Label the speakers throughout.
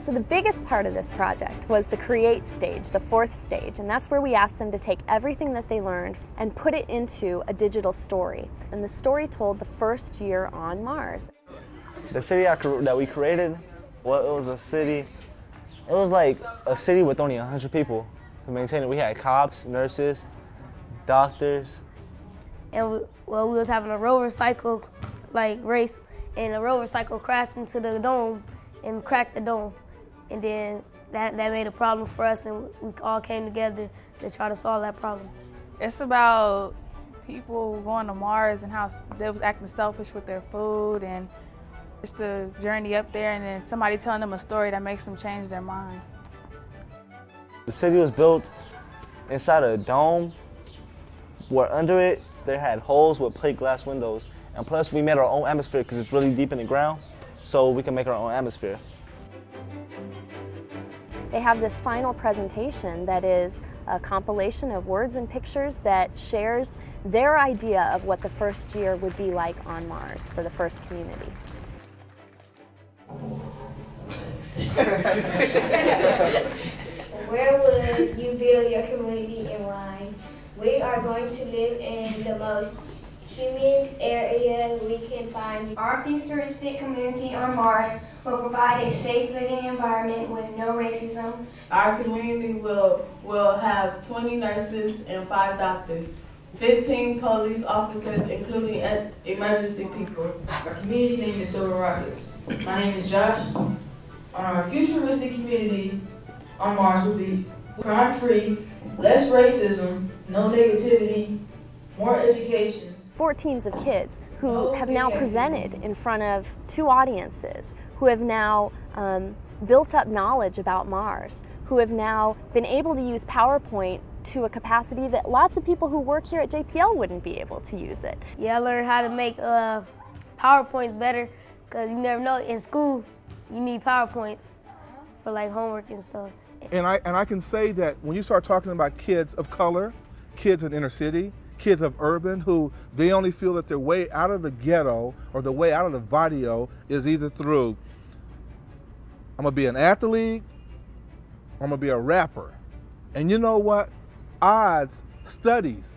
Speaker 1: So the biggest part of this project was the create stage, the fourth stage, and that's where we asked them to take everything that they learned and put it into a digital story. And the story told the first year on Mars.
Speaker 2: The city that we created, well, it was a city, it was like a city with only 100 people to maintain it. We had cops, nurses, doctors.
Speaker 3: And we was having a rover cycle race, and the rover cycle crashed into the dome and cracked the dome. And then that made a problem for us, and we all came together to try to solve that problem.
Speaker 4: It's about people going to Mars and how they was acting selfish with their food, and just the journey up there, and then somebody telling them a story that makes them change their mind.
Speaker 2: The city was built inside a dome where under it they had holes with plate glass windows, and plus we made our own atmosphere because it's really deep in the ground, so we can make our own atmosphere.
Speaker 1: They have this final presentation that is a compilation of words and pictures that shares their idea of what the first year would be like on Mars for the first community.
Speaker 5: Where would you build your community and why? We are going to live in the most humid area we can find.
Speaker 6: Our futuristic community on Mars will provide a safe living environment with no racism.
Speaker 7: Our community will have 20 nurses and 5 doctors, 15 police officers, including emergency people.
Speaker 8: Our community name is Silver Rockets. My name is Josh. On our futuristic community on Mars will be crime-free, less racism, no negativity, more education.
Speaker 1: 4 teams of kids who have now presented in front of 2 audiences, who have now built up knowledge about Mars, who have now been able to use PowerPoint to a capacity that lots of people who work here at JPL wouldn't be able to use it.
Speaker 3: Yeah, I learned how to make PowerPoints better, because you never know, in school you need PowerPoints for like homework and stuff.
Speaker 9: And I can say that when you start talking about kids of color, kids in inner city, kids of urban, who they only feel that their way out of the ghetto or the way out of the barrio is either through, I'm gonna be an athlete, or I'm gonna be a rapper. And you know what? Odds, studies,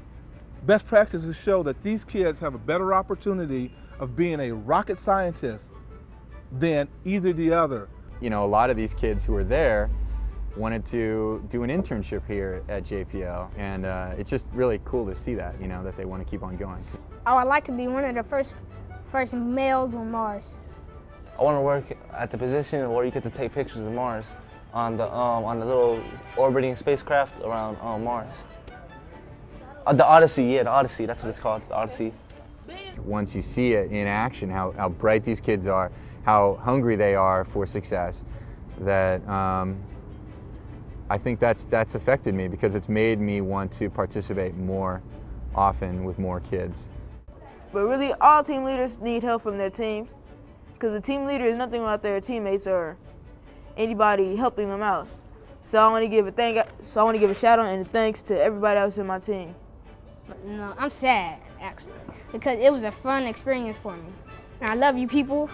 Speaker 9: best practices show that these kids have a better opportunity of being a rocket scientist than either the other.
Speaker 10: You know, a lot of these kids who are there wanted to do an internship here at JPL, and it's just really cool to see that, you know, that they want to keep on going.
Speaker 11: I would like to be one of the first males on Mars.
Speaker 2: I want to work at the position where you get to take pictures of Mars on the little orbiting spacecraft around Mars. The Odyssey, yeah, the Odyssey, that's what it's called, the Odyssey.
Speaker 10: Once you see it in action, how bright these kids are, how hungry they are for success, that I think that's affected me, because it's made me want to participate more often with more kids.
Speaker 12: But really, all team leaders need help from their teams, because the team leader is nothing without their teammates or anybody helping them out. So I want to give a shout out and thanks to everybody else in my team.
Speaker 11: No, I'm sad actually, because it was a fun experience for me. And I love you people.